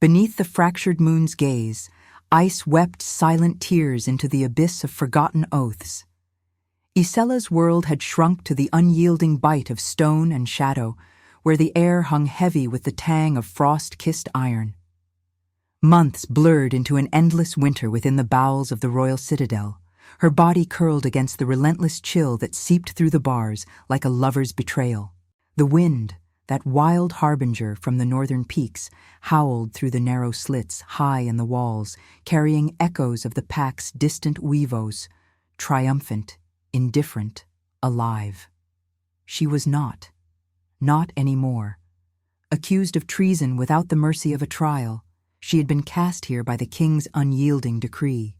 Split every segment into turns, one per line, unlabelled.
Beneath the fractured moon's gaze, ice wept silent tears into the abyss of forgotten oaths. Isella's world had shrunk to the unyielding bite of stone and shadow, where the air hung heavy with the tang of frost-kissed iron. Months blurred into an endless winter within the bowels of the royal citadel, her body curled against the relentless chill that seeped through the bars like a lover's betrayal. The wind, that wild harbinger from the northern peaks, howled through the narrow slits high in the walls, carrying echoes of the pack's distant weavos, triumphant, indifferent, alive. She was not anymore. Accused of treason without the mercy of a trial, she had been cast here by the king's unyielding decree.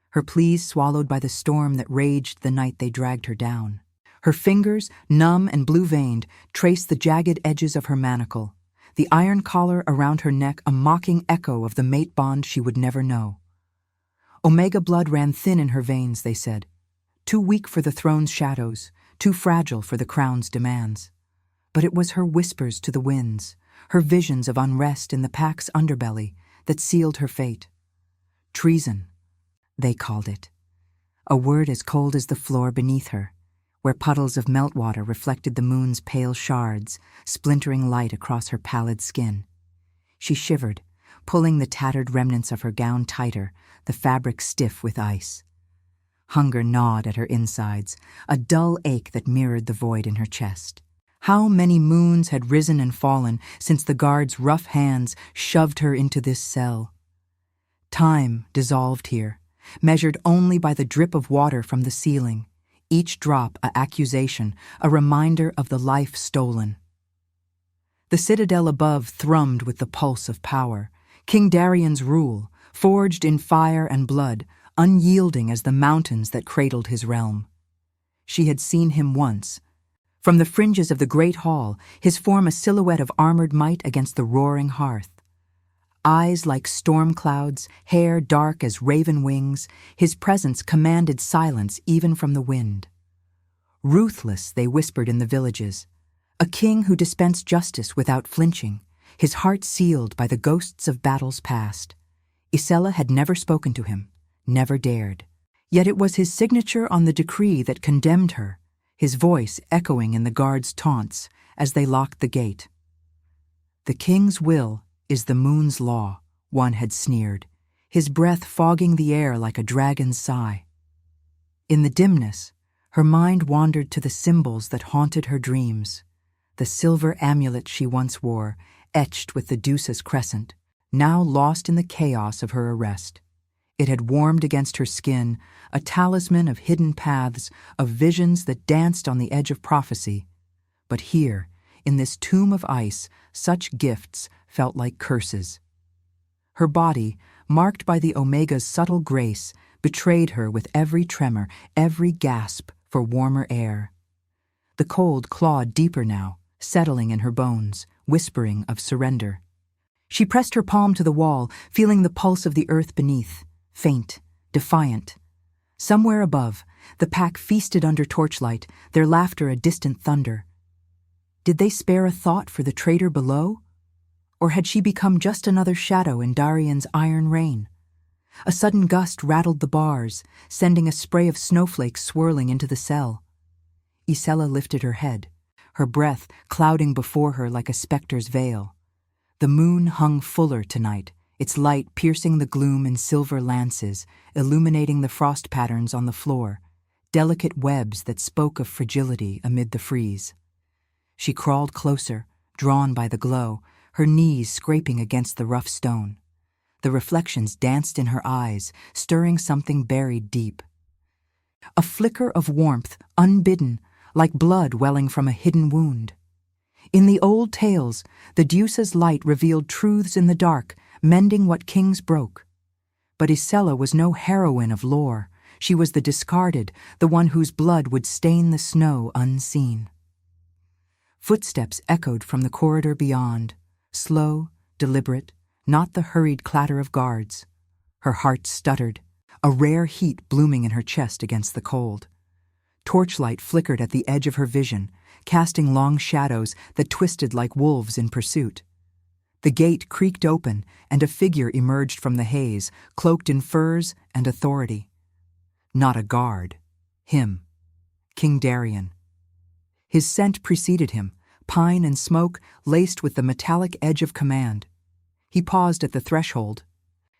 Her pleas swallowed by the storm that raged the night they dragged her down. Her fingers, numb and blue-veined, traced the jagged edges of her manacle, the iron collar around her neck a mocking echo of the mate bond she would never know. Omega blood ran thin in her veins, they said, too weak for the throne's shadows, too fragile for the crown's demands. But it was her whispers to the winds, her visions of unrest in the pack's underbelly, that sealed her fate. Treason, they called it, a word as cold as the floor beneath her, where puddles of meltwater reflected the moon's pale shards, splintering light across her pallid skin. She shivered, pulling the tattered remnants of her gown tighter, the fabric stiff with ice. Hunger gnawed at her insides, a dull ache that mirrored the void in her chest. How many moons had risen and fallen since the guard's rough hands shoved her into this cell? Time dissolved here, measured only by the drip of water from the ceiling, each drop an accusation, a reminder of the life stolen. The citadel above thrummed with the pulse of power, King Darian's rule, forged in fire and blood, unyielding as the mountains that cradled his realm. She had seen him once. From the fringes of the great hall, his form a silhouette of armored might against the roaring hearth. Eyes like storm clouds, hair dark as raven wings, his presence commanded silence even from the wind. Ruthless, they whispered in the villages, a king who dispensed justice without flinching, his heart sealed by the ghosts of battles past. Isella had never spoken to him, never dared. Yet it was his signature on the decree that condemned her, his voice echoing in the guards' taunts as they locked the gate. The king's will is the moon's law, one had sneered, his breath fogging the air like a dragon's sigh. In the dimness, her mind wandered to the symbols that haunted her dreams, the silver amulet she once wore, etched with the Deuce's crescent, now lost in the chaos of her arrest. It had warmed against her skin, a talisman of hidden paths, of visions that danced on the edge of prophecy. But here, in this tomb of ice, such gifts felt like curses. Her body, marked by the Omega's subtle grace, betrayed her with every tremor, every gasp for warmer air. The cold clawed deeper now, settling in her bones, whispering of surrender. She pressed her palm to the wall, feeling the pulse of the earth beneath, faint, defiant. Somewhere above, the pack feasted under torchlight, their laughter a distant thunder. Did they spare a thought for the traitor below? Or had she become just another shadow in Darian's iron rain? A sudden gust rattled the bars, sending a spray of snowflakes swirling into the cell. Isella lifted her head, her breath clouding before her like a specter's veil. The moon hung fuller tonight, its light piercing the gloom in silver lances, illuminating the frost patterns on the floor, delicate webs that spoke of fragility amid the freeze. She crawled closer, drawn by the glow, her knees scraping against the rough stone. The reflections danced in her eyes, stirring something buried deep. A flicker of warmth, unbidden, like blood welling from a hidden wound. In the old tales, the Deuce's light revealed truths in the dark, mending what kings broke. But Isella was no heroine of lore. She was the discarded, the one whose blood would stain the snow unseen. Footsteps echoed from the corridor beyond, slow, deliberate, not the hurried clatter of guards. Her heart stuttered, a rare heat blooming in her chest against the cold. Torchlight flickered at the edge of her vision, casting long shadows that twisted like wolves in pursuit. The gate creaked open, and a figure emerged from the haze, cloaked in furs and authority. Not a guard. Him. King Darien. His scent preceded him, pine and smoke laced with the metallic edge of command. He paused at the threshold,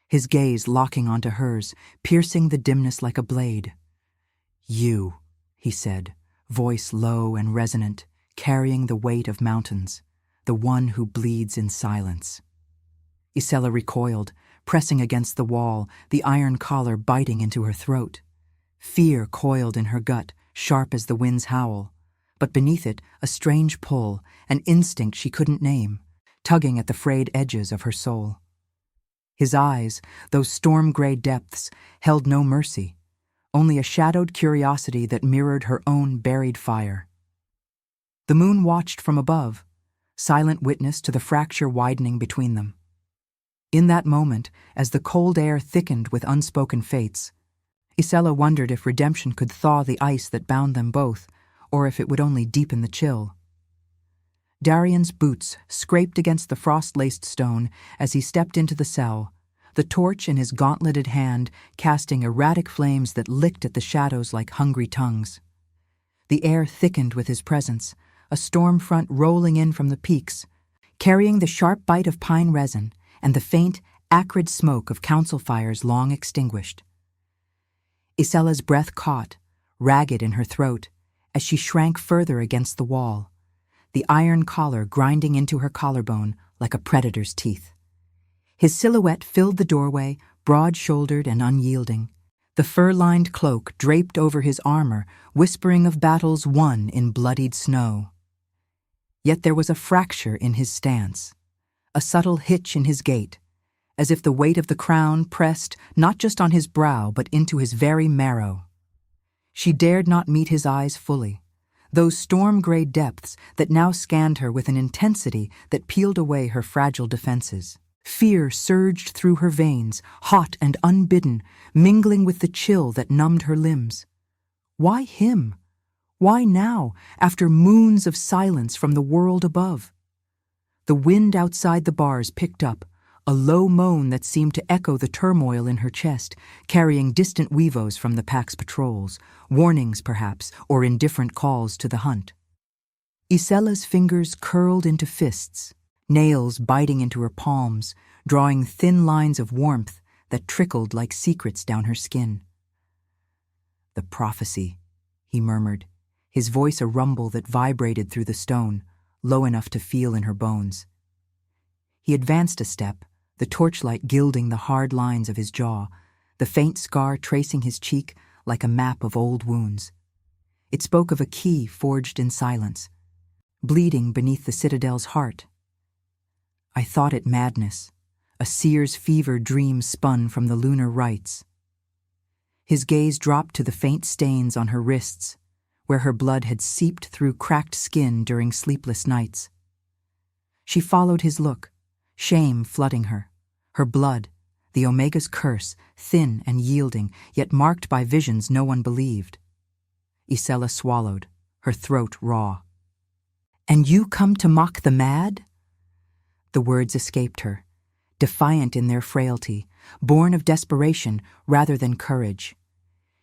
his gaze locking onto hers, piercing the dimness like a blade. "You," he said, voice low and resonant, carrying the weight of mountains, the one who bleeds in silence. Isella recoiled, pressing against the wall, the iron collar biting into her throat. Fear coiled in her gut, sharp as the wind's howl, but beneath it a strange pull, an instinct she couldn't name, tugging at the frayed edges of her soul. His eyes, those storm-gray depths, held no mercy, only a shadowed curiosity that mirrored her own buried fire. The moon watched from above, silent witness to the fracture widening between them. In that moment, as the cold air thickened with unspoken fates, Isella wondered if redemption could thaw the ice that bound them both, or if it would only deepen the chill. Darien's boots scraped against the frost-laced stone as he stepped into the cell, the torch in his gauntleted hand casting erratic flames that licked at the shadows like hungry tongues. The air thickened with his presence, a storm front rolling in from the peaks, carrying the sharp bite of pine resin and the faint, acrid smoke of council fires long extinguished. Isella's breath caught, ragged in her throat, as she shrank further against the wall, the iron collar grinding into her collarbone like a predator's teeth. His silhouette filled the doorway, broad-shouldered and unyielding, the fur-lined cloak draped over his armor, whispering of battles won in bloodied snow. Yet there was a fracture in his stance, a subtle hitch in his gait, as if the weight of the crown pressed not just on his brow but into his very marrow. She dared not meet his eyes fully, those storm-gray depths that now scanned her with an intensity that peeled away her fragile defenses. Fear surged through her veins, hot and unbidden, mingling with the chill that numbed her limbs. Why him? Why now, after moons of silence from the world above? The wind outside the bars picked up, a low moan that seemed to echo the turmoil in her chest, carrying distant weavos from the pack's patrols, warnings perhaps, or indifferent calls to the hunt. Isella's fingers curled into fists, nails biting into her palms, drawing thin lines of warmth that trickled like secrets down her skin. "The prophecy," he murmured, his voice a rumble that vibrated through the stone, low enough to feel in her bones. He advanced a step, the torchlight gilding the hard lines of his jaw, the faint scar tracing his cheek like a map of old wounds. It spoke of a key forged in silence, bleeding beneath the citadel's heart. I thought it madness, a seer's fever dream spun from the lunar rites. His gaze dropped to the faint stains on her wrists, where her blood had seeped through cracked skin during sleepless nights. She followed his look, shame flooding her, her blood, the Omega's curse, thin and yielding, yet marked by visions no one believed. Isella swallowed, her throat raw. "And you come to mock the mad?" The words escaped her, defiant in their frailty, born of desperation rather than courage.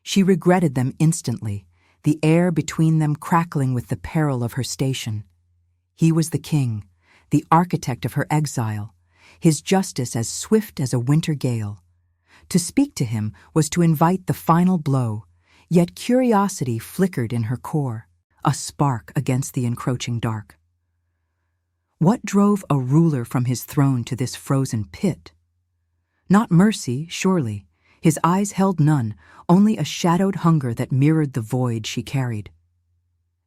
She regretted them instantly, the air between them crackling with the peril of her station. He was the king, the architect of her exile, his justice as swift as a winter gale. To speak to him was to invite the final blow, yet curiosity flickered in her core, a spark against the encroaching dark. What drove a ruler from his throne to this frozen pit? Not mercy, surely. His eyes held none, only a shadowed hunger that mirrored the void she carried.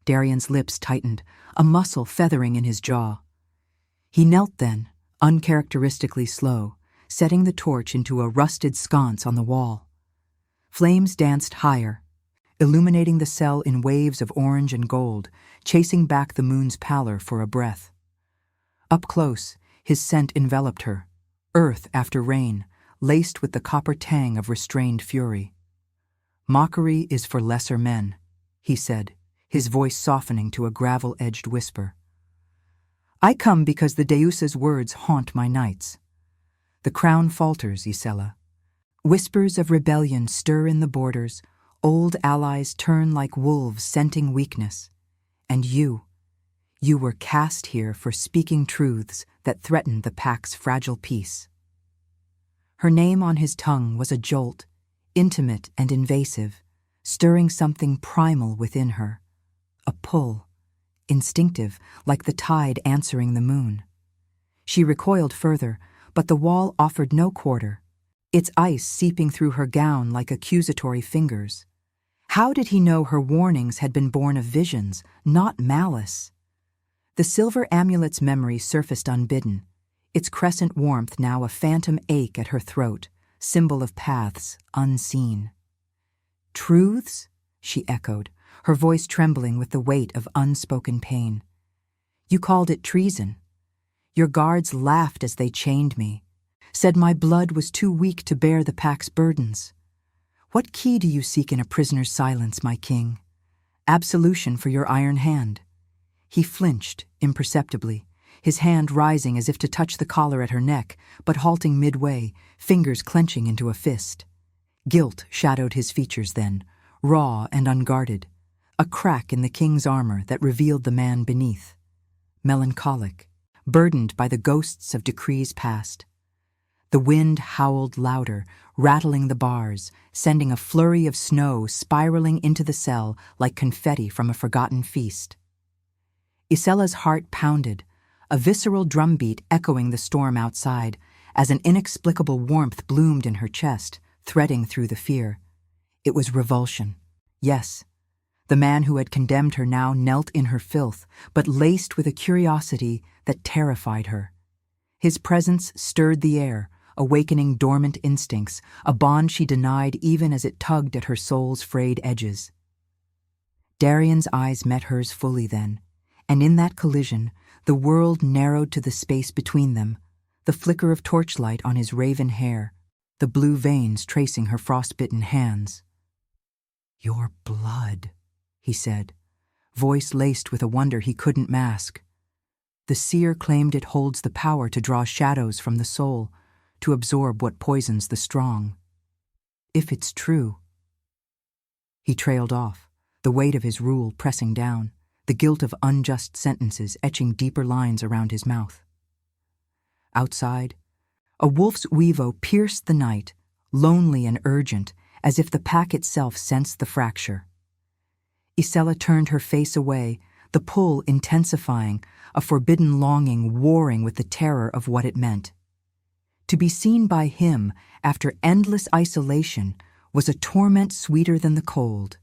Darien's lips tightened, a muscle feathering in his jaw. He knelt then, uncharacteristically slow, setting the torch into a rusted sconce on the wall. Flames danced higher, illuminating the cell in waves of orange and gold, chasing back the moon's pallor for a breath. Up close, his scent enveloped her, earth after rain, laced with the copper tang of restrained fury. "Mockery is for lesser men," he said, his voice softening to a gravel-edged whisper. I come because the Deusa's words haunt my nights. The crown falters, Isella. Whispers of rebellion stir in the borders, old allies turn like wolves scenting weakness. And you were cast here for speaking truths that threatened the pack's fragile peace. Her name on his tongue was a jolt, intimate and invasive, stirring something primal within her. A pull, instinctive, like the tide answering the moon. She recoiled further, but the wall offered no quarter, its ice seeping through her gown like accusatory fingers. How did he know her warnings had been born of visions, not malice? The silver amulet's memory surfaced unbidden, its crescent warmth now a phantom ache at her throat, symbol of paths unseen. Truths? She echoed, her voice trembling with the weight of unspoken pain. You called it treason. Your guards laughed as they chained me, said my blood was too weak to bear the pack's burdens. What key do you seek in a prisoner's silence, my king? Absolution for your iron hand. He flinched imperceptibly, his hand rising as if to touch the collar at her neck, but halting midway, fingers clenching into a fist. Guilt shadowed his features then, raw and unguarded, a crack in the king's armor that revealed the man beneath. Melancholic, burdened by the ghosts of decrees past. The wind howled louder, rattling the bars, sending a flurry of snow spiraling into the cell like confetti from a forgotten feast. Isella's heart pounded, a visceral drumbeat echoing the storm outside, as an inexplicable warmth bloomed in her chest, threading through the fear. It was revulsion. Yes, the man who had condemned her now knelt in her filth, but laced with a curiosity that terrified her. His presence stirred the air, awakening dormant instincts, a bond she denied even as it tugged at her soul's frayed edges. Darian's eyes met hers fully then, and in that collision, the world narrowed to the space between them, the flicker of torchlight on his raven hair, the blue veins tracing her frostbitten hands. Your blood, he said, voice laced with a wonder he couldn't mask. The seer claimed it holds the power to draw shadows from the soul, to absorb what poisons the strong. If it's true. He trailed off, the weight of his rule pressing down, the guilt of unjust sentences etching deeper lines around his mouth. Outside, a wolf's weevo pierced the night, lonely and urgent, as if the pack itself sensed the fracture. Isella turned her face away, the pull intensifying, a forbidden longing warring with the terror of what it meant. To be seen by him after endless isolation was a torment sweeter than the cold.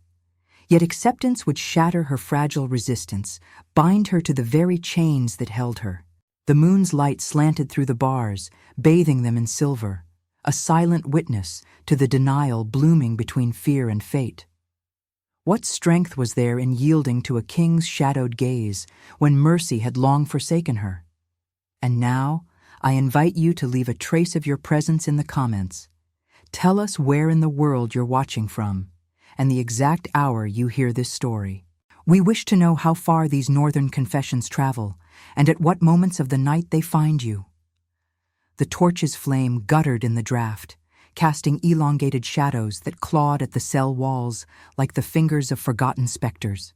Yet acceptance would shatter her fragile resistance, bind her to the very chains that held her. The moon's light slanted through the bars, bathing them in silver, a silent witness to the denial blooming between fear and fate. What strength was there in yielding to a king's shadowed gaze when mercy had long forsaken her? And now, I invite you to leave a trace of your presence in the comments. Tell us where in the world you're watching from, and the exact hour you hear this story. We wish to know how far these northern confessions travel, and at what moments of the night they find you. The torch's flame guttered in the draft, casting elongated shadows that clawed at the cell walls like the fingers of forgotten specters.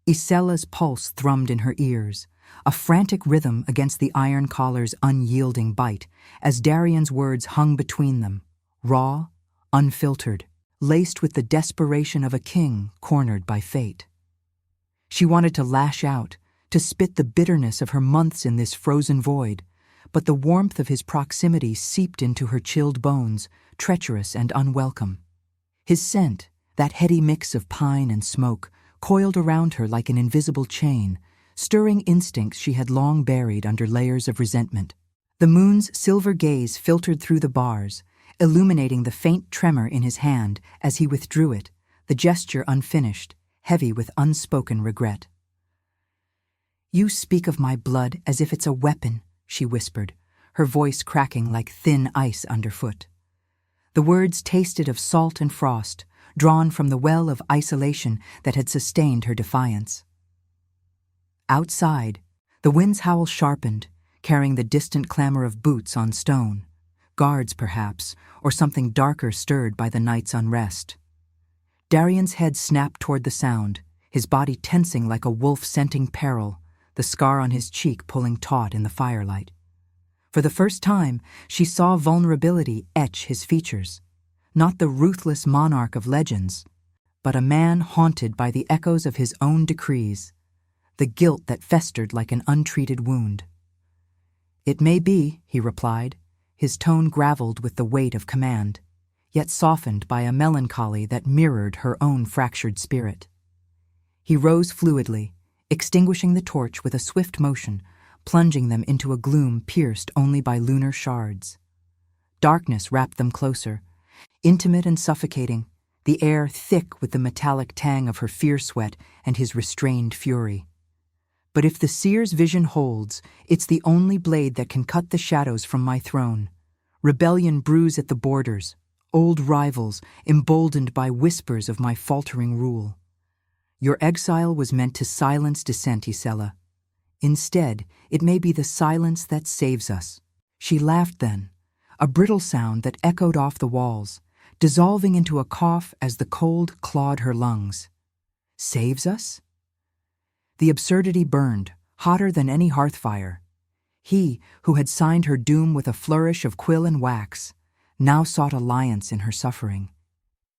Isella's pulse thrummed in her ears, a frantic rhythm against the iron collar's unyielding bite, as Darian's words hung between them, raw, unfiltered, laced with the desperation of a king cornered by fate. She wanted to lash out, to spit the bitterness of her months in this frozen void, but the warmth of his proximity seeped into her chilled bones, treacherous and unwelcome. His scent, that heady mix of pine and smoke, coiled around her like an invisible chain, stirring instincts she had long buried under layers of resentment. The moon's silver gaze filtered through the bars, illuminating the faint tremor in his hand as he withdrew it, the gesture unfinished, heavy with unspoken regret. "You speak of my blood as if it's a weapon," she whispered, her voice cracking like thin ice underfoot. The words tasted of salt and frost, drawn from the well of isolation that had sustained her defiance. Outside, The wind's howl sharpened, carrying the distant clamor of boots on stone. Guards, perhaps, or something darker stirred by the night's unrest. Darian's head snapped toward the sound, his body tensing like a wolf scenting peril, the scar on his cheek pulling taut in the firelight. For the first time, she saw vulnerability etch his features. Not the ruthless monarch of legends, but a man haunted by the echoes of his own decrees, the guilt that festered like an untreated wound. "It may be," he replied, his tone graveled with the weight of command, yet softened by a melancholy that mirrored her own fractured spirit. He rose fluidly, extinguishing the torch with a swift motion, plunging them into a gloom pierced only by lunar shards. Darkness wrapped them closer, intimate and suffocating, the air thick with the metallic tang of her fear sweat and his restrained fury. But if the seer's vision holds, it's the only blade that can cut the shadows from my throne. Rebellion brews at the borders, old rivals emboldened by whispers of my faltering rule. Your exile was meant to silence dissent, Isella. Instead, it may be the silence that saves us." She laughed then, a brittle sound that echoed off the walls, dissolving into a cough as the cold clawed her lungs. "Saves us?" The absurdity burned, hotter than any hearth fire. He, who had signed her doom with a flourish of quill and wax, now sought alliance in her suffering.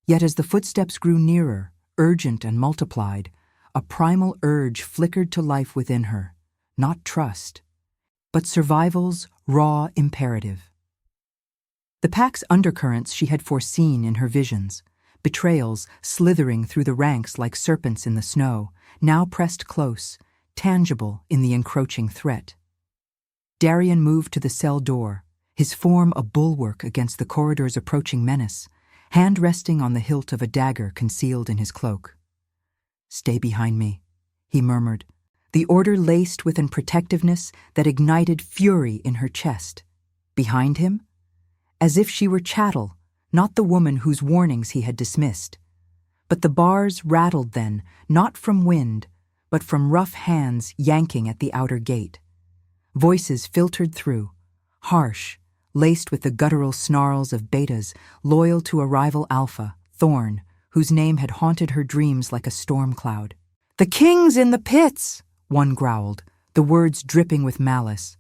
Yet as the footsteps grew nearer, urgent and multiplied, a primal urge flickered to life within her, not trust, but survival's raw imperative. The pack's undercurrents she had foreseen in her visions, betrayals slithering through the ranks like serpents in the snow, now pressed close, tangible in the encroaching threat. Darian moved to the cell door, his form a bulwark against the corridor's approaching menace, hand resting on the hilt of a dagger concealed in his cloak. "Stay behind me," he murmured, the order laced with an protectiveness that ignited fury in her chest. Behind him? As if she were chattel, not the woman whose warnings he had dismissed. But the bars rattled then, not from wind, but from rough hands yanking at the outer gate. Voices filtered through, harsh, laced with the guttural snarls of betas loyal to a rival alpha, Thorn, whose name had haunted her dreams like a storm cloud. "The king's in the pits!" one growled, the words dripping with malice.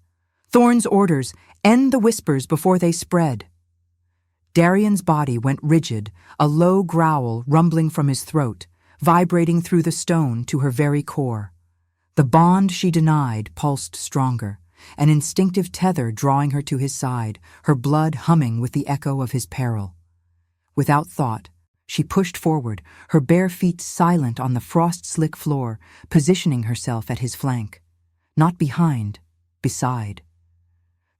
Thorn's orders, end the whispers before they spread. Darian's body went rigid, a low growl rumbling from his throat, vibrating through the stone to her very core. The bond she denied pulsed stronger, an instinctive tether drawing her to his side, her blood humming with the echo of his peril. Without thought, she pushed forward, her bare feet silent on the frost-slick floor, positioning herself at his flank. Not behind, beside.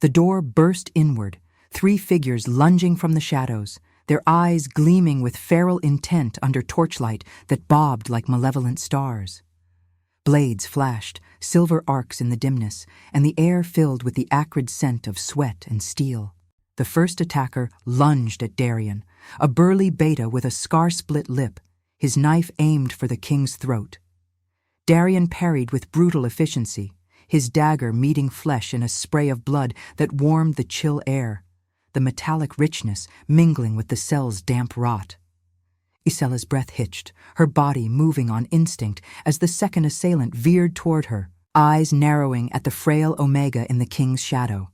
The door burst inward, 3 figures lunging from the shadows, their eyes gleaming with feral intent under torchlight that bobbed like malevolent stars. Blades flashed, silver arcs in the dimness, and the air filled with the acrid scent of sweat and steel. The first attacker lunged at Darian, a burly beta with a scar-split lip, his knife aimed for the king's throat. Darian parried with brutal efficiency, his dagger meeting flesh in a spray of blood that warmed the chill air, the metallic richness mingling with the cell's damp rot. Isella's breath hitched, her body moving on instinct as the second assailant veered toward her, eyes narrowing at the frail Omega in the king's shadow.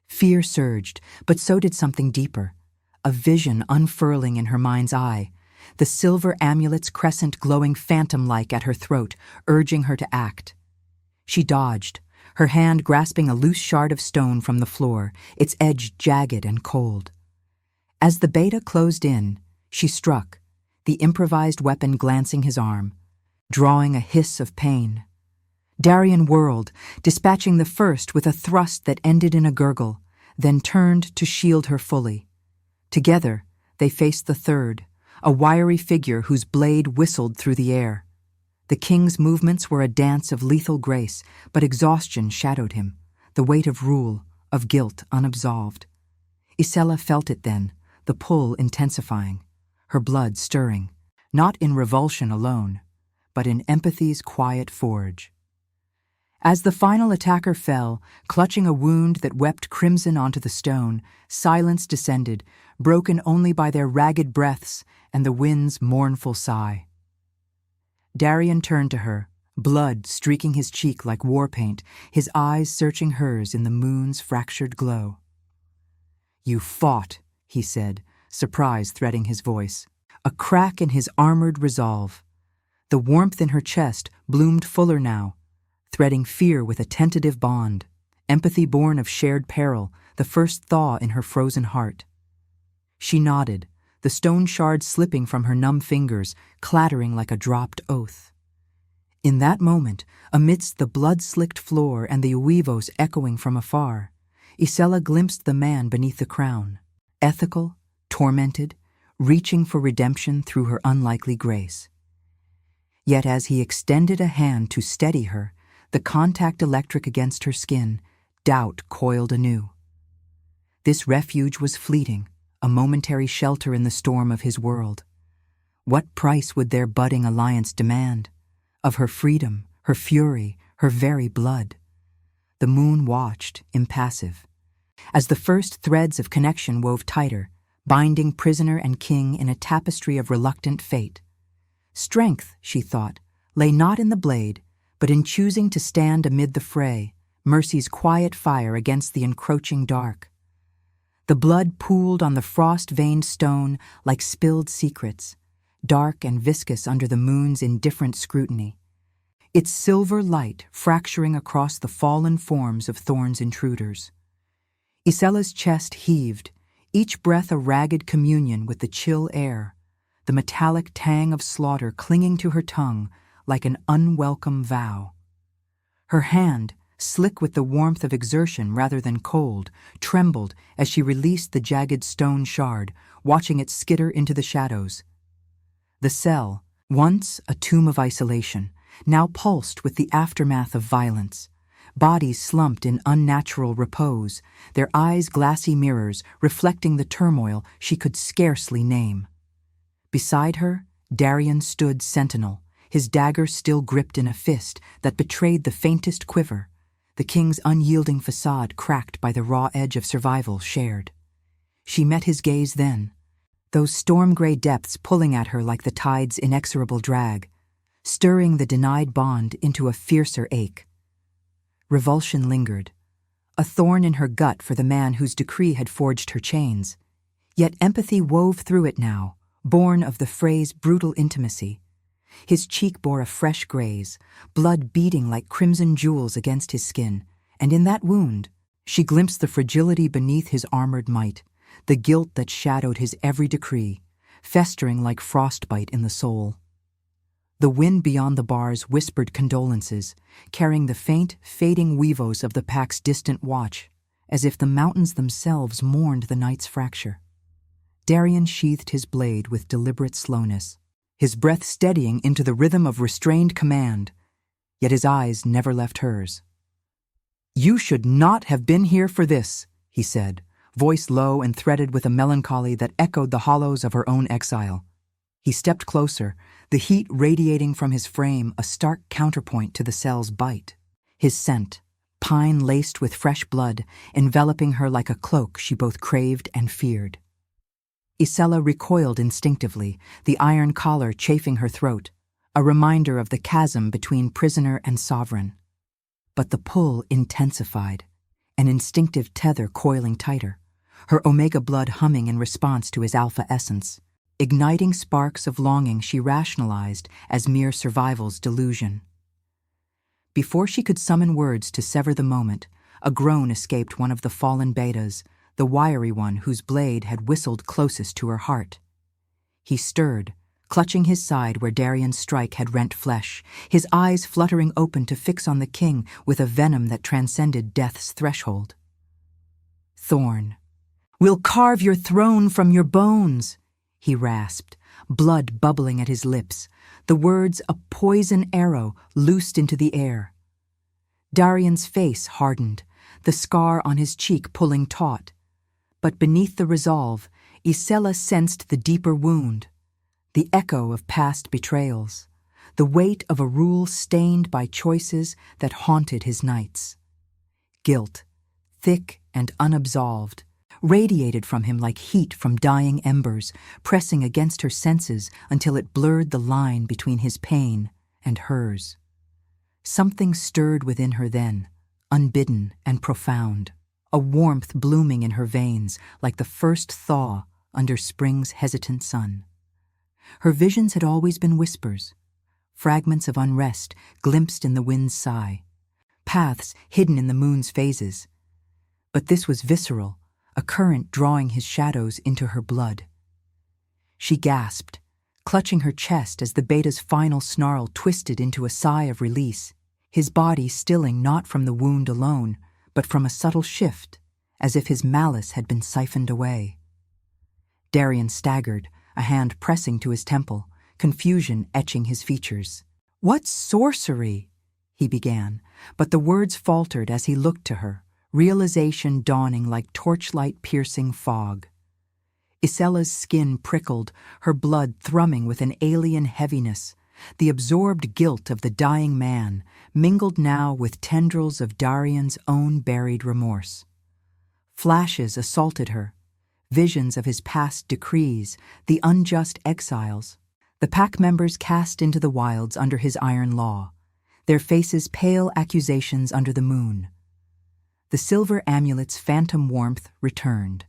Fear surged, but so did something deeper, a vision unfurling in her mind's eye, the silver amulet's crescent glowing phantom-like at her throat, urging her to act. She dodged, her hand grasping a loose shard of stone from the floor, its edge jagged and cold. As the beta closed in, she struck, the improvised weapon glancing his arm, drawing a hiss of pain. Darian whirled, dispatching the first with a thrust that ended in a gurgle, then turned to shield her fully. Together, they faced the third, a wiry figure whose blade whistled through the air. The king's movements were a dance of lethal grace, but exhaustion shadowed him, the weight of rule, of guilt unabsolved. Isella felt it then, the pull intensifying, her blood stirring, not in revulsion alone, but in empathy's quiet forge. As the final attacker fell, clutching a wound that wept crimson onto the stone, silence descended, broken only by their ragged breaths and the wind's mournful sigh. Darian turned to her, blood streaking his cheek like war paint, his eyes searching hers in the moon's fractured glow. "You fought," he said, surprise threading his voice, a crack in his armored resolve. The warmth in her chest bloomed fuller now, threading fear with a tentative bond, empathy born of shared peril, the first thaw in her frozen heart. She nodded, the stone shards slipping from her numb fingers, clattering like a dropped oath. In that moment, amidst the blood-slicked floor and the uivos echoing from afar, Isella glimpsed the man beneath the crown, ethical, tormented, reaching for redemption through her unlikely grace. Yet as he extended a hand to steady her, the contact electric against her skin, doubt coiled anew. This refuge was fleeting, a momentary shelter in the storm of his world. What price would their budding alliance demand? Of her freedom, her fury, her very blood. The moon watched, impassive. As the first threads of connection wove tighter, binding prisoner and king in a tapestry of reluctant fate. Strength, she thought, lay not in the blade, but in choosing to stand amid the fray, mercy's quiet fire against the encroaching dark. The blood pooled on the frost-veined stone like spilled secrets, dark and viscous under the moon's indifferent scrutiny, its silver light fracturing across the fallen forms of Thorn's intruders. Isella's chest heaved, each breath a ragged communion with the chill air, the metallic tang of slaughter clinging to her tongue like an unwelcome vow. Her hand, slick with the warmth of exertion rather than cold, trembled as she released the jagged stone shard, watching it skitter into the shadows. The cell, once a tomb of isolation, now pulsed with the aftermath of violence. Bodies slumped in unnatural repose, their eyes glassy mirrors reflecting the turmoil she could scarcely name. Beside her, Darian stood sentinel, his dagger still gripped in a fist that betrayed the faintest quiver, the king's unyielding facade cracked by the raw edge of survival shared. She met his gaze then, those storm-gray depths pulling at her like the tide's inexorable drag, stirring the denied bond into a fiercer ache. Revulsion lingered, a thorn in her gut for the man whose decree had forged her chains. Yet empathy wove through it now, born of the fray's brutal intimacy. His cheek bore a fresh graze, blood beating like crimson jewels against his skin, and in that wound, she glimpsed the fragility beneath his armored might, the guilt that shadowed his every decree, festering like frostbite in the soul. The wind beyond the bars whispered condolences, carrying the faint, fading weavos of the pack's distant watch, as if the mountains themselves mourned the night's fracture. Darian sheathed his blade with deliberate slowness, his breath steadying into the rhythm of restrained command, yet his eyes never left hers. "You should not have been here for this," he said, voice low and threaded with a melancholy that echoed the hollows of her own exile. He stepped closer, the heat radiating from his frame a stark counterpoint to the cell's bite. His scent, pine laced with fresh blood, enveloping her like a cloak she both craved and feared. Isella recoiled instinctively, the iron collar chafing her throat, a reminder of the chasm between prisoner and sovereign. But the pull intensified, an instinctive tether coiling tighter, her omega blood humming in response to his alpha essence, igniting sparks of longing she rationalized as mere survival's delusion. Before she could summon words to sever the moment, a groan escaped one of the fallen betas, the wiry one whose blade had whistled closest to her heart. He stirred, clutching his side where Darian's strike had rent flesh, his eyes fluttering open to fix on the king with a venom that transcended death's threshold. "Thorn, we'll carve your throne from your bones," he rasped, blood bubbling at his lips, the words a poison arrow loosed into the air. Darian's face hardened, the scar on his cheek pulling taut. But beneath the resolve, Isella sensed the deeper wound, the echo of past betrayals, the weight of a rule stained by choices that haunted his nights. Guilt, thick and unabsolved, radiated from him like heat from dying embers, pressing against her senses until it blurred the line between his pain and hers. Something stirred within her then, unbidden and profound, a warmth blooming in her veins like the first thaw under spring's hesitant sun. Her visions had always been whispers, fragments of unrest glimpsed in the wind's sigh, paths hidden in the moon's phases. But this was visceral, a current drawing his shadows into her blood. She gasped, clutching her chest as the beta's final snarl twisted into a sigh of release, his body stilling not from the wound alone, but from a subtle shift, as if his malice had been siphoned away. Darian staggered, a hand pressing to his temple, confusion etching his features. "What sorcery?" he began, but the words faltered as he looked to her, realization dawning like torchlight-piercing fog. Isella's skin prickled, her blood thrumming with an alien heaviness, the absorbed guilt of the dying man, mingled now with tendrils of Darian's own buried remorse. Flashes assaulted her, visions of his past decrees, the unjust exiles, the pack members cast into the wilds under his iron law, their faces pale accusations under the moon. The silver amulet's phantom warmth returned,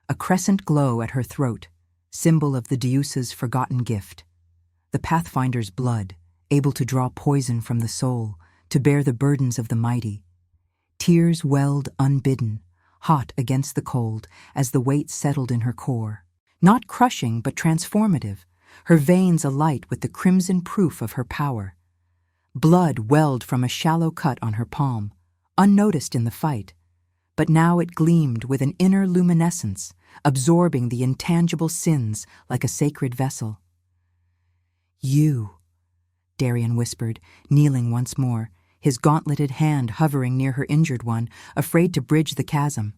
a crescent glow at her throat, symbol of the Deuce's forgotten gift. The Pathfinder's blood, able to draw poison from the soul, to bear the burdens of the mighty. Tears welled unbidden, hot against the cold, as the weight settled in her core. Not crushing, but transformative, her veins alight with the crimson proof of her power. Blood welled from a shallow cut on her palm, unnoticed in the fight, but now it gleamed with an inner luminescence, absorbing the intangible sins like a sacred vessel. "You," Darian whispered, kneeling once more, his gauntleted hand hovering near her injured one, afraid to bridge the chasm.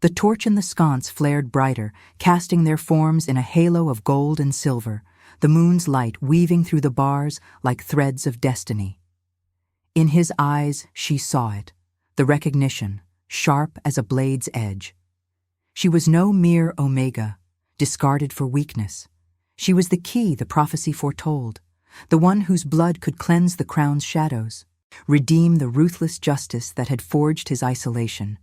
The torch in the sconce flared brighter, casting their forms in a halo of gold and silver, the moon's light weaving through the bars like threads of destiny. In his eyes she saw it, the recognition, sharp as a blade's edge. She was no mere Omega, discarded for weakness. She was the key the prophecy foretold, the one whose blood could cleanse the crown's shadows, redeem the ruthless justice that had forged his isolation.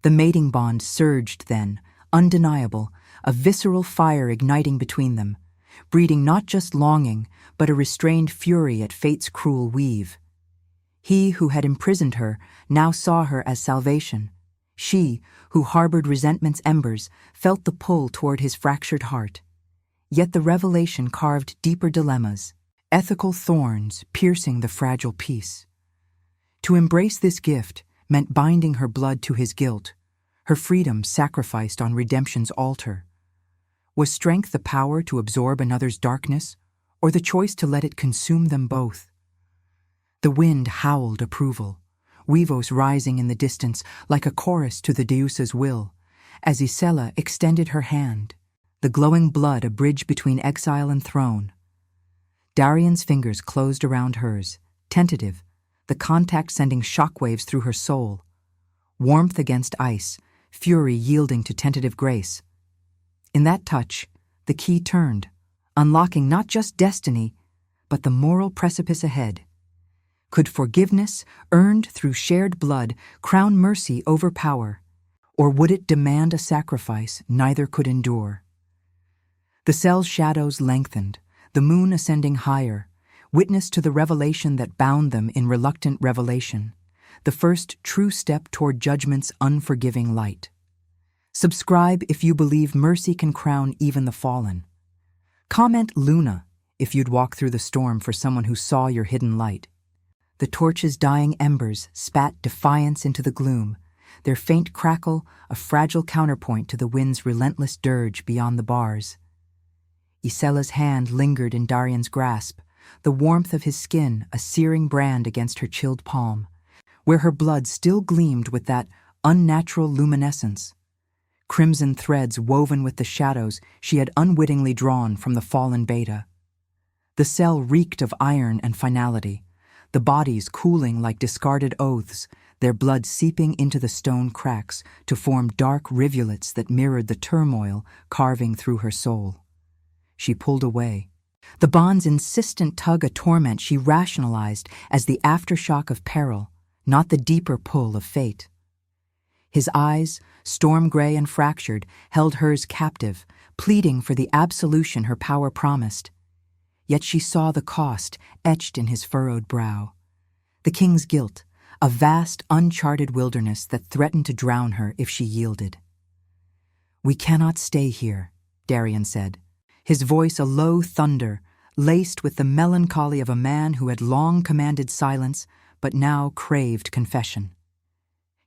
The mating bond surged then, undeniable, a visceral fire igniting between them, breeding not just longing, but a restrained fury at fate's cruel weave. He who had imprisoned her now saw her as salvation. She, who harbored resentment's embers, felt the pull toward his fractured heart. Yet the revelation carved deeper dilemmas, ethical thorns piercing the fragile peace. To embrace this gift meant binding her blood to his guilt, her freedom sacrificed on redemption's altar. Was strength the power to absorb another's darkness, or the choice to let it consume them both? The wind howled approval, Weavos rising in the distance like a chorus to the Deuce's will, as Isella extended her hand, the glowing blood a bridge between exile and throne. Darian's fingers closed around hers, tentative, the contact sending shockwaves through her soul. Warmth against ice, fury yielding to tentative grace. In that touch, the key turned, unlocking not just destiny, but the moral precipice ahead. Could forgiveness, earned through shared blood, crown mercy over power, or would it demand a sacrifice neither could endure? The cell's shadows lengthened, the moon ascending higher, witness to the revelation that bound them in reluctant revelation, the first true step toward judgment's unforgiving light. Subscribe if you believe mercy can crown even the fallen. Comment Luna if you'd walk through the storm for someone who saw your hidden light. The torch's dying embers spat defiance into the gloom, their faint crackle a fragile counterpoint to the wind's relentless dirge beyond the bars. Isella's hand lingered in Darian's grasp, the warmth of his skin a searing brand against her chilled palm, where her blood still gleamed with that unnatural luminescence. Crimson threads woven with the shadows she had unwittingly drawn from the fallen beta. The cell reeked of iron and finality, the bodies cooling like discarded oaths, their blood seeping into the stone cracks to form dark rivulets that mirrored the turmoil carving through her soul. She pulled away. The bond's insistent tug a torment she rationalized as the aftershock of peril, not the deeper pull of fate. His eyes, storm-gray and fractured, held hers captive, pleading for the absolution her power promised. Yet she saw the cost etched in his furrowed brow. The king's guilt, a vast, uncharted wilderness that threatened to drown her if she yielded. "We cannot stay here," Darian said, his voice a low thunder, laced with the melancholy of a man who had long commanded silence but now craved confession.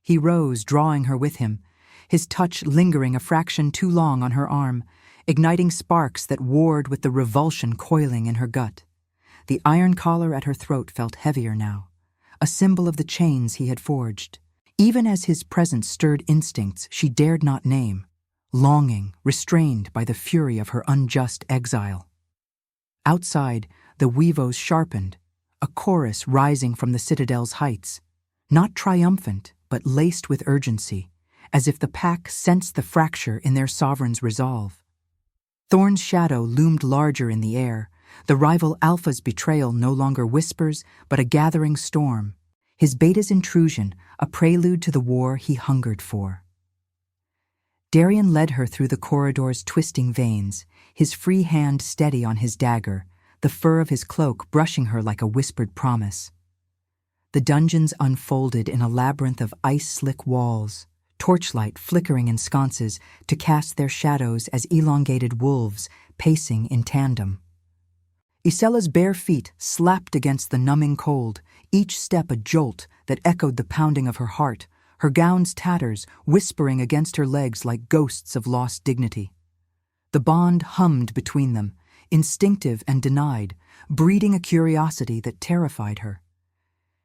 He rose, drawing her with him, his touch lingering a fraction too long on her arm, igniting sparks that warred with the revulsion coiling in her gut. The iron collar at her throat felt heavier now, a symbol of the chains he had forged. Even as his presence stirred instincts she dared not name, longing, restrained by the fury of her unjust exile. Outside, the weavos sharpened, a chorus rising from the citadel's heights, not triumphant, but laced with urgency, as if the pack sensed the fracture in their sovereign's resolve. Thorn's shadow loomed larger in the air, the rival Alpha's betrayal no longer whispers, but a gathering storm, his beta's intrusion a prelude to the war he hungered for. Darian led her through the corridor's twisting veins, his free hand steady on his dagger, the fur of his cloak brushing her like a whispered promise. The dungeons unfolded in a labyrinth of ice-slick walls, torchlight flickering in sconces to cast their shadows as elongated wolves pacing in tandem. Isella's bare feet slapped against the numbing cold, each step a jolt that echoed the pounding of her heart, her gown's tatters whispering against her legs like ghosts of lost dignity. The bond hummed between them, instinctive and denied, breeding a curiosity that terrified her.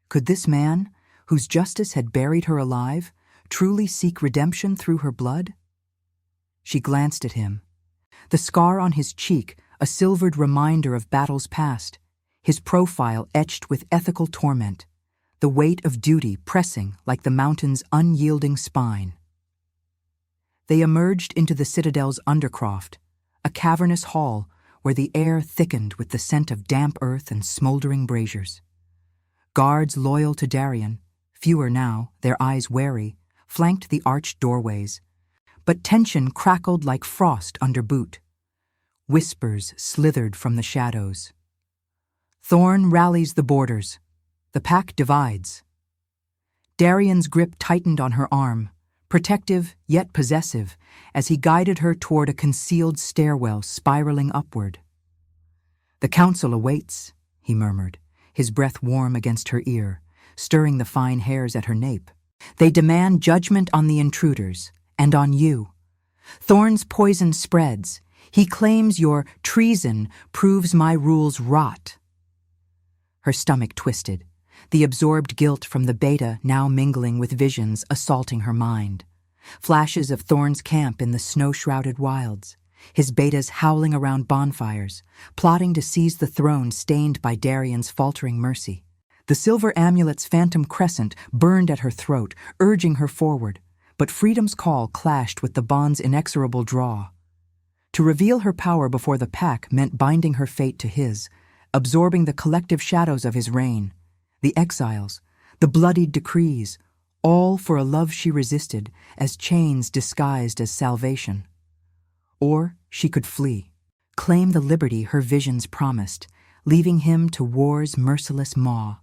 Could this man, whose justice had buried her alive, truly seek redemption through her blood? She glanced at him. The scar on his cheek, a silvered reminder of battles past, his profile etched with ethical torment, the weight of duty pressing like the mountain's unyielding spine. They emerged into the citadel's undercroft, a cavernous hall where the air thickened with the scent of damp earth and smoldering braziers. Guards loyal to Darian, fewer now, their eyes wary, flanked the arched doorways, but tension crackled like frost under boot. Whispers slithered from the shadows. Thorn rallies the boarders. The pack divides. Darian's grip tightened on her arm, protective yet possessive, as he guided her toward a concealed stairwell spiraling upward. "The council awaits," he murmured, his breath warm against her ear, stirring the fine hairs at her nape. "They demand judgment on the intruders, and on you. Thorn's poison spreads. He claims your treason proves my rules rot." Her stomach twisted, the absorbed guilt from the beta now mingling with visions assaulting her mind. Flashes of Thorn's camp in the snow-shrouded wilds, his betas howling around bonfires, plotting to seize the throne stained by Darian's faltering mercy. The silver amulet's phantom crescent burned at her throat, urging her forward, but freedom's call clashed with the bond's inexorable draw. To reveal her power before the pack meant binding her fate to his, absorbing the collective shadows of his reign, the exiles, the bloodied decrees, all for a love she resisted as chains disguised as salvation. Or she could flee, claim the liberty her visions promised, leaving him to war's merciless maw.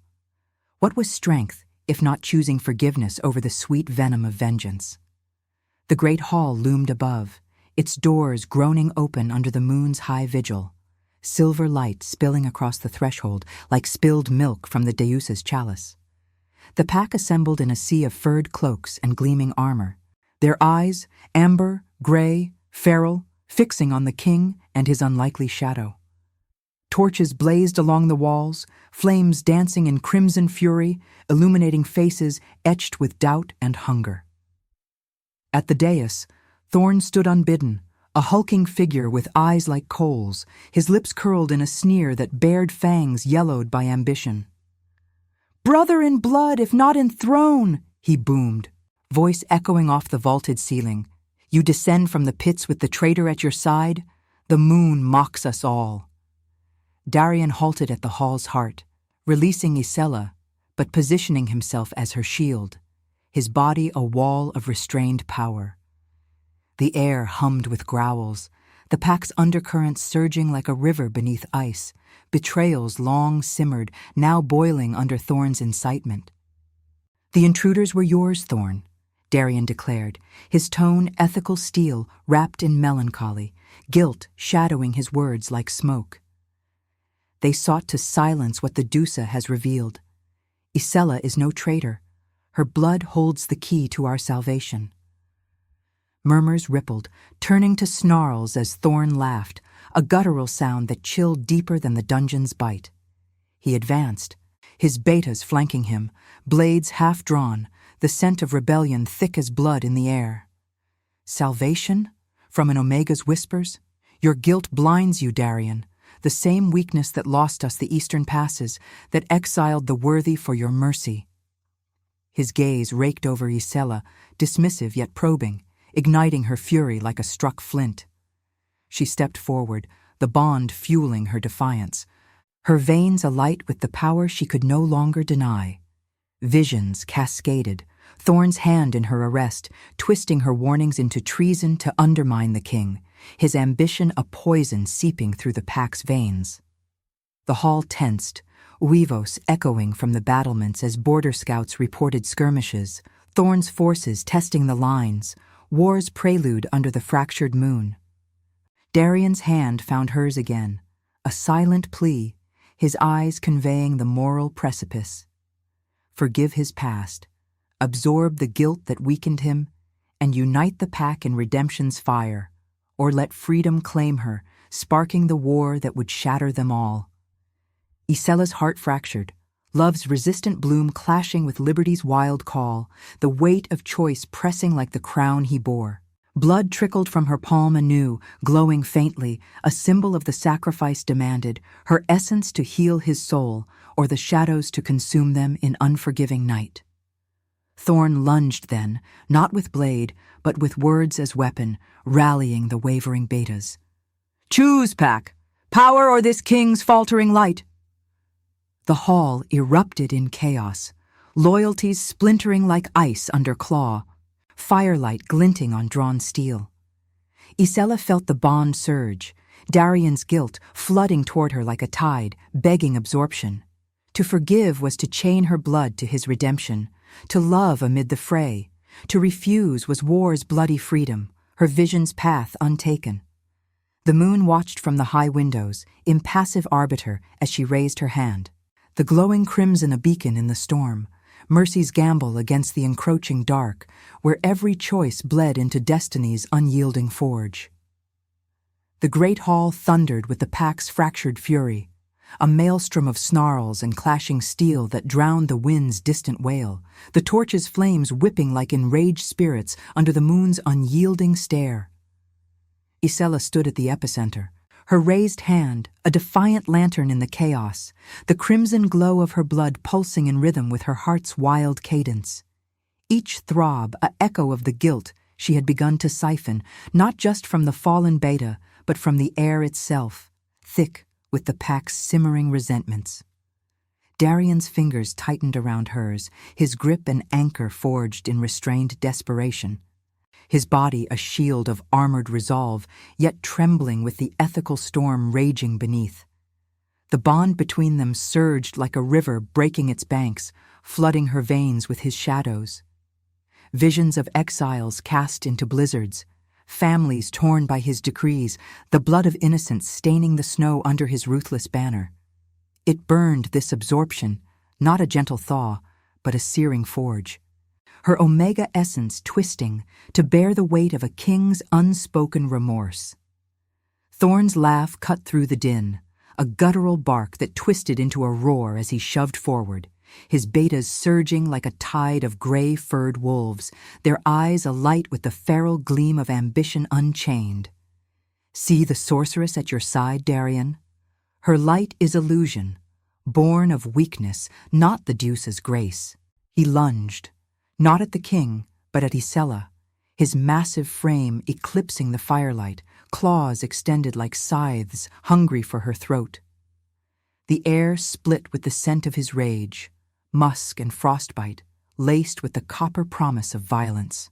What was strength, if not choosing forgiveness over the sweet venom of vengeance? The great hall loomed above, its doors groaning open under the moon's high vigil, silver light spilling across the threshold like spilled milk from the Deusa's chalice. The pack assembled in a sea of furred cloaks and gleaming armor, their eyes, amber, gray, feral, fixing on the king and his unlikely shadow. Torches blazed along the walls, flames dancing in crimson fury, illuminating faces etched with doubt and hunger. At the dais, Thorn stood unbidden, A hulking figure with eyes like coals, his lips curled in a sneer that bared fangs yellowed by ambition. "Brother in blood, if not in throne," he boomed, voice echoing off the vaulted ceiling. "You descend from the pits with the traitor at your side? The moon mocks us all." Darian halted at the hall's heart, releasing Isella, but positioning himself as her shield, his body a wall of restrained power. The air hummed with growls, the pack's undercurrents surging like a river beneath ice, betrayals long simmered, now boiling under Thorn's incitement. "The intruders were yours, Thorn," Darian declared, his tone ethical steel wrapped in melancholy, guilt shadowing his words like smoke. "They sought to silence what the Dusa has revealed. Isella is no traitor. Her blood holds the key to our salvation." Murmurs rippled, turning to snarls as Thorn laughed, a guttural sound that chilled deeper than the dungeon's bite. He advanced, his betas flanking him, blades half drawn, the scent of rebellion thick as blood in the air. "Salvation? From an Omega's whispers? Your guilt blinds you, Darian, the same weakness that lost us the eastern passes, that exiled the worthy for your mercy." His gaze raked over Isella, dismissive yet probing, igniting her fury like a struck flint. She stepped forward, the bond fueling her defiance, her veins alight with the power she could no longer deny. Visions cascaded, Thorn's hand in her arrest, twisting her warnings into treason to undermine the king, his ambition a poison seeping through the pack's veins. The hall tensed, Huevos echoing from the battlements as border scouts reported skirmishes, Thorn's forces testing the lines, war's prelude under the fractured moon. Darian's hand found hers again, a silent plea, his eyes conveying the moral precipice. Forgive his past, absorb the guilt that weakened him, and unite the pack in redemption's fire, or let freedom claim her, sparking the war that would shatter them all. Isella's heart fractured, love's resistant bloom clashing with liberty's wild call, the weight of choice pressing like the crown he bore. Blood trickled from her palm anew, glowing faintly, a symbol of the sacrifice demanded, her essence to heal his soul, or the shadows to consume them in unforgiving night. Thorn lunged then, not with blade, but with words as weapon, rallying the wavering betas. "Choose, pack! Power or this king's faltering light!" The hall erupted in chaos, loyalties splintering like ice under claw, firelight glinting on drawn steel. Isella felt the bond surge, Darian's guilt flooding toward her like a tide, begging absorption. To forgive was to chain her blood to his redemption, to love amid the fray. To refuse was war's bloody freedom, her vision's path untaken. The moon watched from the high windows, impassive arbiter, as she raised her hand. The glowing crimson a beacon in the storm, mercy's gamble against the encroaching dark, where every choice bled into destiny's unyielding forge. The great hall thundered with the pack's fractured fury, a maelstrom of snarls and clashing steel that drowned the wind's distant wail, the torches' flames whipping like enraged spirits under the moon's unyielding stare. Isella stood at the epicenter, her raised hand, a defiant lantern in the chaos, the crimson glow of her blood pulsing in rhythm with her heart's wild cadence. Each throb a echo of the guilt she had begun to siphon, not just from the fallen beta, but from the air itself, thick with the pack's simmering resentments. Darian's fingers tightened around hers, his grip an anchor forged in restrained desperation. His body a shield of armored resolve, yet trembling with the ethical storm raging beneath. The bond between them surged like a river breaking its banks, flooding her veins with his shadows. Visions of exiles cast into blizzards, families torn by his decrees, the blood of innocents staining the snow under his ruthless banner. It burned this absorption, not a gentle thaw, but a searing forge. Her omega essence twisting to bear the weight of a king's unspoken remorse. Thorn's laugh cut through the din, a guttural bark that twisted into a roar as he shoved forward, his betas surging like a tide of gray-furred wolves, their eyes alight with the feral gleam of ambition unchained. See the sorceress at your side, Darien? Her light is illusion, born of weakness, not the Deuce's grace. He lunged, not at the king, but at Isella, his massive frame eclipsing the firelight, claws extended like scythes, hungry for her throat. The air split with the scent of his rage, musk and frostbite, laced with the copper promise of violence.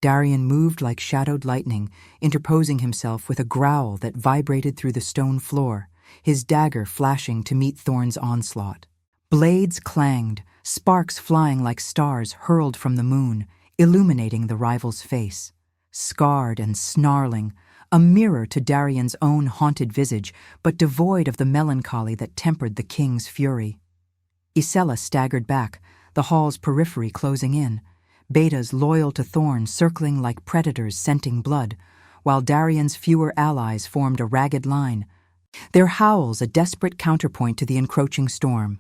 Darien moved like shadowed lightning, interposing himself with a growl that vibrated through the stone floor, his dagger flashing to meet Thorn's onslaught. Blades clanged, sparks flying like stars hurled from the moon, illuminating the rival's face. Scarred and snarling, a mirror to Darien's own haunted visage, but devoid of the melancholy that tempered the king's fury. Isella staggered back, the hall's periphery closing in, betas loyal to Thorn circling like predators scenting blood, while Darien's fewer allies formed a ragged line, their howls a desperate counterpoint to the encroaching storm.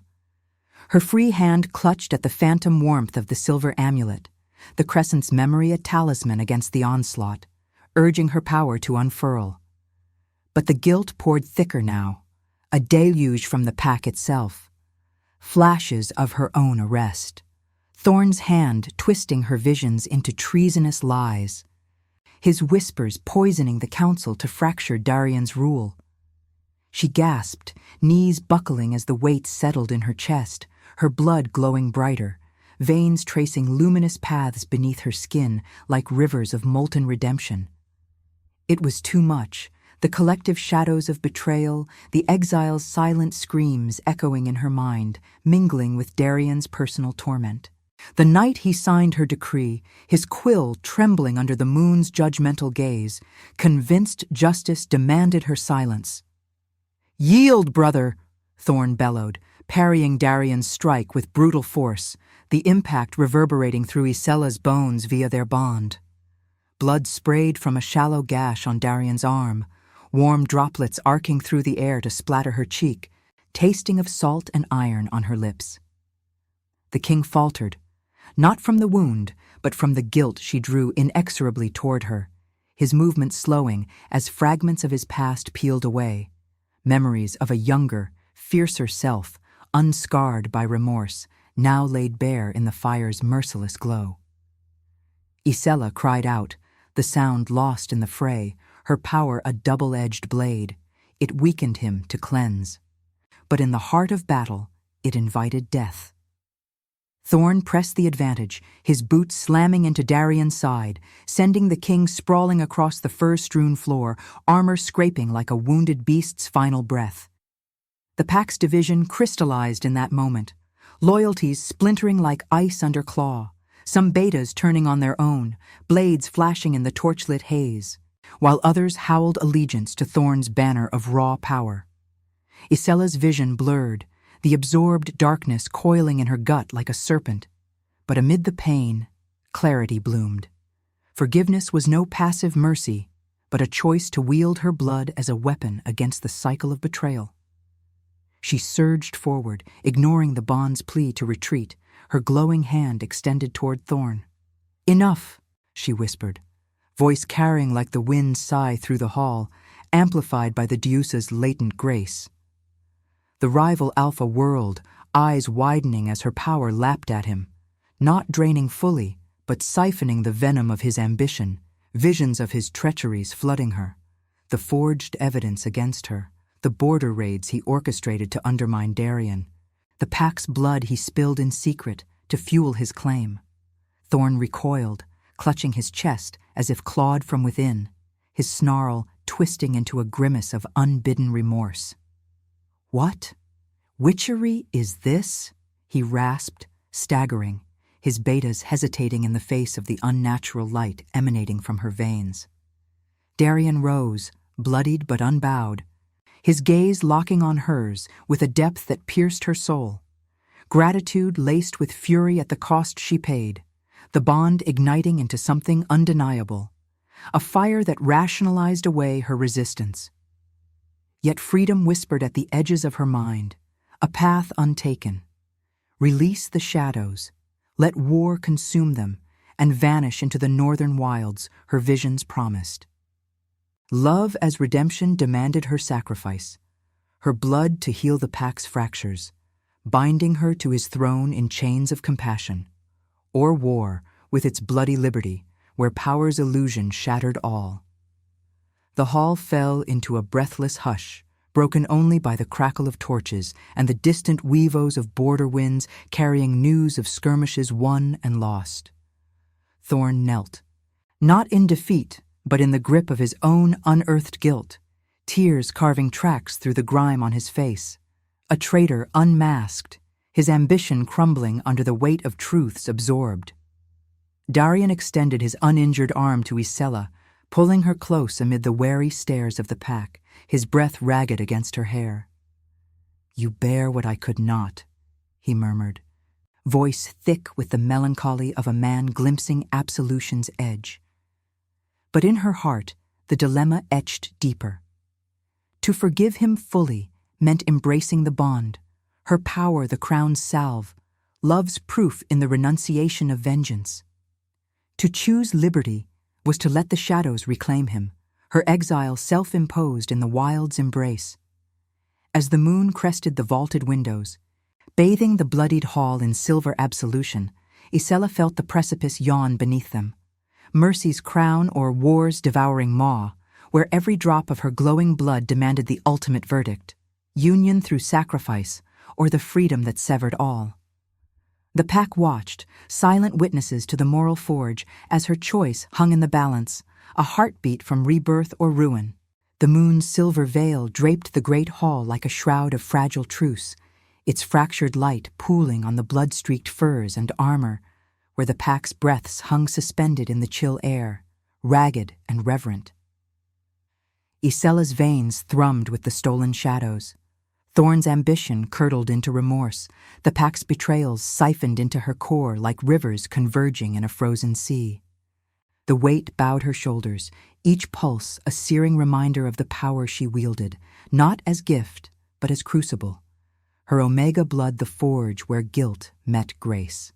Her free hand clutched at the phantom warmth of the silver amulet, the crescent's memory a talisman against the onslaught, urging her power to unfurl. But the guilt poured thicker now, a deluge from the pack itself. Flashes of her own arrest. Thorn's hand twisting her visions into treasonous lies. His whispers poisoning the council to fracture Darien's rule. She gasped, knees buckling as the weight settled in her chest, her blood glowing brighter, veins tracing luminous paths beneath her skin like rivers of molten redemption. It was too much, the collective shadows of betrayal, the exile's silent screams echoing in her mind, mingling with Darien's personal torment. The night he signed her decree, his quill trembling under the moon's judgmental gaze, convinced justice demanded her silence. "Yield, brother!" Thorn bellowed, parrying Darien's strike with brutal force, the impact reverberating through Isella's bones via their bond. Blood sprayed from a shallow gash on Darien's arm, warm droplets arcing through the air to splatter her cheek, tasting of salt and iron on her lips. The king faltered, not from the wound, but from the guilt she drew inexorably toward her, his movement slowing as fragments of his past peeled away, memories of a younger, fiercer self, unscarred by remorse, now laid bare in the fire's merciless glow. Isella cried out, the sound lost in the fray, her power a double-edged blade. It weakened him to cleanse. But in the heart of battle, it invited death. Thorn pressed the advantage, his boots slamming into Darien's side, sending the king sprawling across the fur-strewn floor, armor scraping like a wounded beast's final breath. The pack's division crystallized in that moment, loyalties splintering like ice under claw, some betas turning on their own, blades flashing in the torchlit haze, while others howled allegiance to Thorn's banner of raw power. Isella's vision blurred, the absorbed darkness coiling in her gut like a serpent. But amid the pain, clarity bloomed. Forgiveness was no passive mercy, but a choice to wield her blood as a weapon against the cycle of betrayal. She surged forward, ignoring the bond's plea to retreat, her glowing hand extended toward Thorn. "Enough," she whispered, voice carrying like the wind's sigh through the hall, amplified by the Deuce's latent grace. The rival Alpha whirled, eyes widening as her power lapped at him, not draining fully, but siphoning the venom of his ambition, visions of his treacheries flooding her, the forged evidence against her, the border raids he orchestrated to undermine Darien, the pack's blood he spilled in secret to fuel his claim. Thorn recoiled, clutching his chest as if clawed from within, his snarl twisting into a grimace of unbidden remorse. "What? Witchery is this?" he rasped, staggering, his betas hesitating in the face of the unnatural light emanating from her veins. Darien rose, bloodied but unbowed, his gaze locking on hers with a depth that pierced her soul. Gratitude laced with fury at the cost she paid, the bond igniting into something undeniable, a fire that rationalized away her resistance. Yet freedom whispered at the edges of her mind, a path untaken. Release the shadows, let war consume them, and vanish into the northern wilds her visions promised. Love as redemption demanded her sacrifice, her blood to heal the pack's fractures, binding her to his throne in chains of compassion, or war with its bloody liberty, where power's illusion shattered all. The hall fell into a breathless hush, broken only by the crackle of torches and the distant weavos of border winds carrying news of skirmishes won and lost. Thorn knelt, not in defeat, but in the grip of his own unearthed guilt, tears carving tracks through the grime on his face, a traitor unmasked, his ambition crumbling under the weight of truths absorbed. Darian extended his uninjured arm to Isella, pulling her close amid the wary stares of the pack, his breath ragged against her hair. "You bear what I could not," he murmured, voice thick with the melancholy of a man glimpsing absolution's edge. But in her heart, the dilemma etched deeper. To forgive him fully meant embracing the bond, her power the crown's salve, love's proof in the renunciation of vengeance. To choose liberty was to let the shadows reclaim him, her exile self-imposed in the wild's embrace. As the moon crested the vaulted windows, bathing the bloodied hall in silver absolution, Isella felt the precipice yawn beneath them. Mercy's crown or war's devouring maw, where every drop of her glowing blood demanded the ultimate verdict, union through sacrifice, or the freedom that severed all. The pack watched, silent witnesses to the moral forge, as her choice hung in the balance, a heartbeat from rebirth or ruin. The moon's silver veil draped the great hall like a shroud of fragile truce, its fractured light pooling on the blood-streaked furs and armor, where the pack's breaths hung suspended in the chill air, ragged and reverent. Isella's veins thrummed with the stolen shadows. Thorn's ambition curdled into remorse, the pack's betrayals siphoned into her core like rivers converging in a frozen sea. The weight bowed her shoulders, each pulse a searing reminder of the power she wielded, not as gift, but as crucible. Her omega blood the forge where guilt met grace.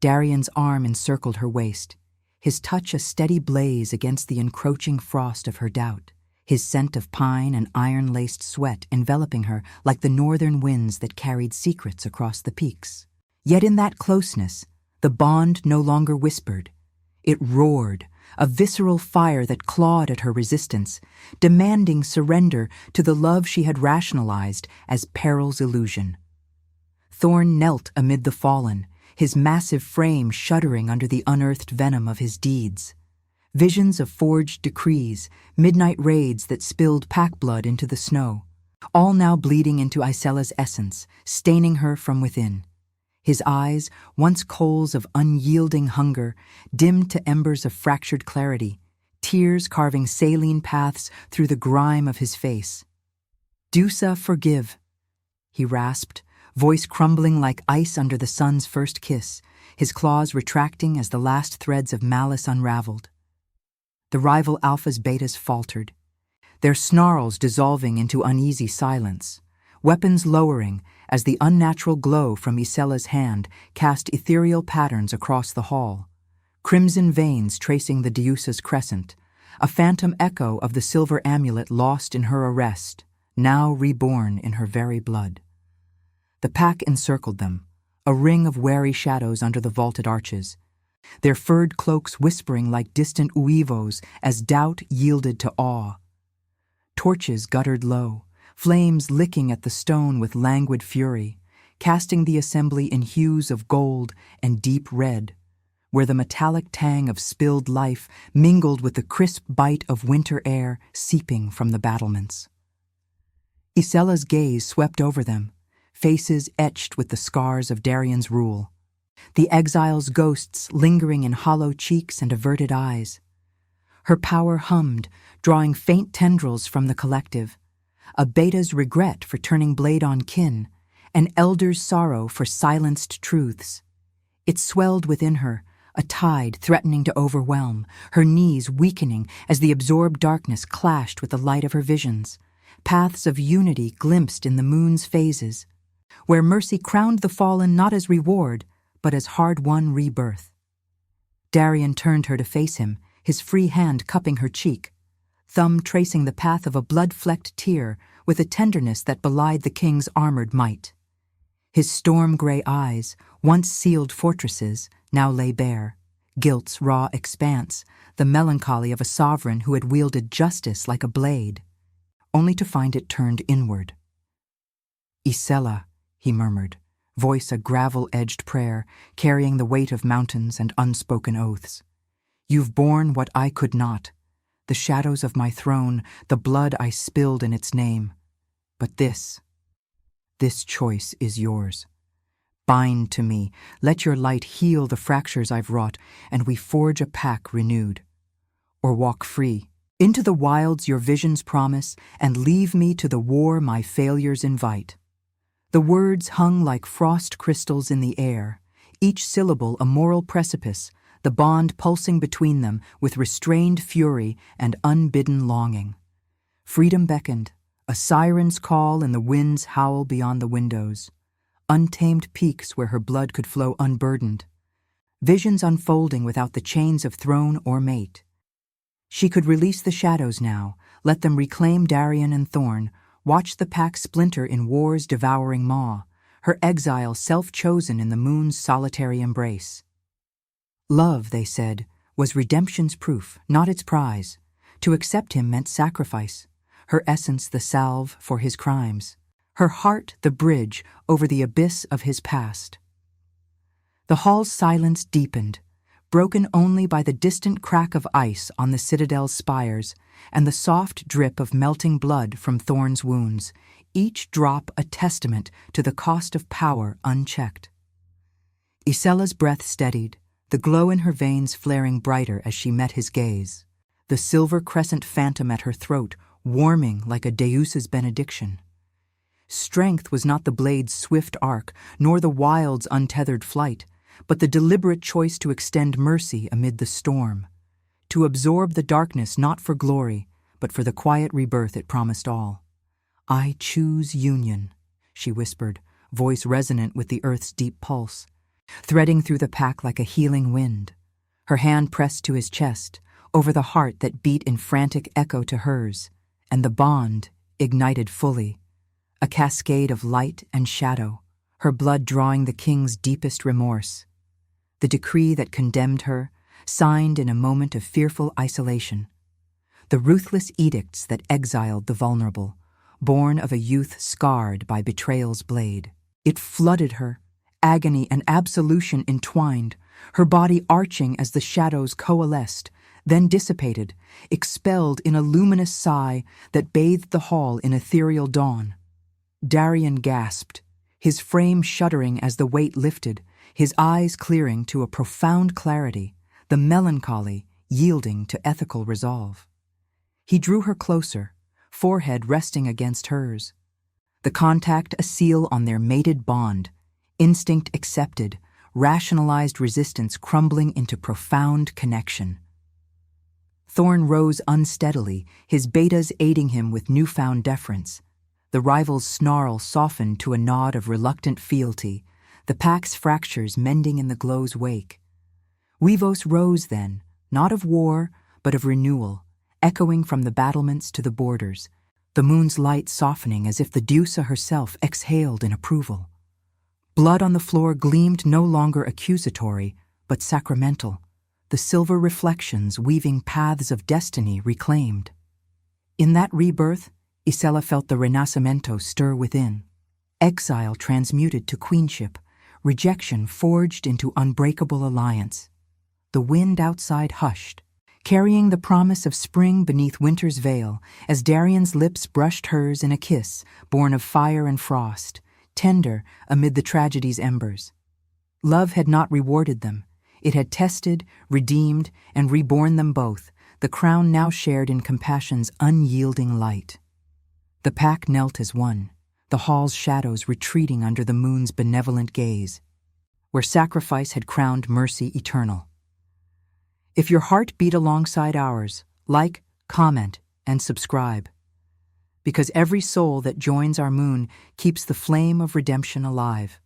Darian's arm encircled her waist, his touch a steady blaze against the encroaching frost of her doubt, his scent of pine and iron-laced sweat enveloping her like the northern winds that carried secrets across the peaks. Yet in that closeness, the bond no longer whispered. It roared, a visceral fire that clawed at her resistance, demanding surrender to the love she had rationalized as peril's illusion. Thorn knelt amid the fallen, his massive frame shuddering under the unearthed venom of his deeds. Visions of forged decrees, midnight raids that spilled pack blood into the snow, all now bleeding into Isella's essence, staining her from within. His eyes, once coals of unyielding hunger, dimmed to embers of fractured clarity, tears carving saline paths through the grime of his face. "Dusa, forgive," he rasped, voice crumbling like ice under the sun's first kiss, his claws retracting as the last threads of malice unraveled. The rival alphas betas faltered, their snarls dissolving into uneasy silence, weapons lowering as the unnatural glow from Isella's hand cast ethereal patterns across the hall, crimson veins tracing the Deusa's crescent, a phantom echo of the silver amulet lost in her arrest, now reborn in her very blood. The pack encircled them, a ring of wary shadows under the vaulted arches, their furred cloaks whispering like distant uivos as doubt yielded to awe. Torches guttered low, flames licking at the stone with languid fury, casting the assembly in hues of gold and deep red, where the metallic tang of spilled life mingled with the crisp bite of winter air seeping from the battlements. Isella's gaze swept over them, faces etched with the scars of Darian's rule, the exile's ghosts lingering in hollow cheeks and averted eyes. Her power hummed, drawing faint tendrils from the collective, a beta's regret for turning blade on kin, an elder's sorrow for silenced truths. It swelled within her, a tide threatening to overwhelm, her knees weakening as the absorbed darkness clashed with the light of her visions, paths of unity glimpsed in the moon's phases, where mercy crowned the fallen not as reward, but as hard-won rebirth. Darian turned her to face him, his free hand cupping her cheek. thumb tracing the path of a blood-flecked tear with a tenderness that belied the king's armored might. His storm-gray eyes, once sealed fortresses, now lay bare, guilt's raw expanse, the melancholy of a sovereign who had wielded justice like a blade, only to find it turned inward. "Isella," he murmured, voice a gravel-edged prayer, carrying the weight of mountains and unspoken oaths. "You've borne what I could not, the shadows of my throne, the blood I spilled in its name. But this choice is yours. Bind to me, let your light heal the fractures I've wrought, and we forge a pact renewed. Or walk free, into the wilds your visions promise, and leave me to the war my failures invite." The words hung like frost crystals in the air, each syllable a moral precipice, the bond pulsing between them with restrained fury and unbidden longing. Freedom beckoned, a siren's call in the wind's howl beyond the windows, untamed peaks where her blood could flow unburdened, visions unfolding without the chains of throne or mate. She could release the shadows now, let them reclaim Darien and Thorn, watch the pack splinter in war's devouring maw, her exile self-chosen in the moon's solitary embrace. Love, they said, was redemption's proof, not its prize. To accept him meant sacrifice, her essence the salve for his crimes, her heart the bridge over the abyss of his past. The hall's silence deepened, broken only by the distant crack of ice on the citadel's spires and the soft drip of melting blood from Thorn's wounds, each drop a testament to the cost of power unchecked. Isella's breath steadied, the glow in her veins flaring brighter as she met his gaze, the silver crescent phantom at her throat warming like a deus's benediction. Strength was not the blade's swift arc, nor the wild's untethered flight, but the deliberate choice to extend mercy amid the storm, to absorb the darkness not for glory, but for the quiet rebirth it promised all. "I choose union," she whispered, voice resonant with the earth's deep pulse, threading through the pack like a healing wind, her hand pressed to his chest, over the heart that beat in frantic echo to hers, and the bond ignited fully, a cascade of light and shadow, her blood drawing the king's deepest remorse. The decree that condemned her, signed in a moment of fearful isolation. The ruthless edicts that exiled the vulnerable, born of a youth scarred by betrayal's blade. It flooded her, agony and absolution entwined, her body arching as the shadows coalesced, then dissipated, expelled in a luminous sigh that bathed the hall in ethereal dawn. Darien gasped, his frame shuddering as the weight lifted, his eyes clearing to a profound clarity, the melancholy yielding to ethical resolve. He drew her closer, forehead resting against hers. The contact a seal on their mated bond, instinct accepted, rationalized resistance crumbling into profound connection. Thorn rose unsteadily, his betas aiding him with newfound deference. The rival's snarl softened to a nod of reluctant fealty, the pack's fractures mending in the glow's wake. Weavos rose then, not of war, but of renewal, echoing from the battlements to the borders, the moon's light softening as if the deusa herself exhaled in approval. Blood on the floor gleamed no longer accusatory, but sacramental, the silver reflections weaving paths of destiny reclaimed. In that rebirth, Isella felt the Renascimento stir within. Exile transmuted to queenship, rejection forged into unbreakable alliance. The wind outside hushed, carrying the promise of spring beneath winter's veil, as Darien's lips brushed hers in a kiss born of fire and frost, tender amid the tragedy's embers. Love had not rewarded them. It had tested, redeemed, and reborn them both, the crown now shared in compassion's unyielding light. The pack knelt as one, the hall's shadows retreating under the moon's benevolent gaze, where sacrifice had crowned mercy eternal. If your heart beat alongside ours, like, comment, and subscribe. Because every soul that joins our moon keeps the flame of redemption alive.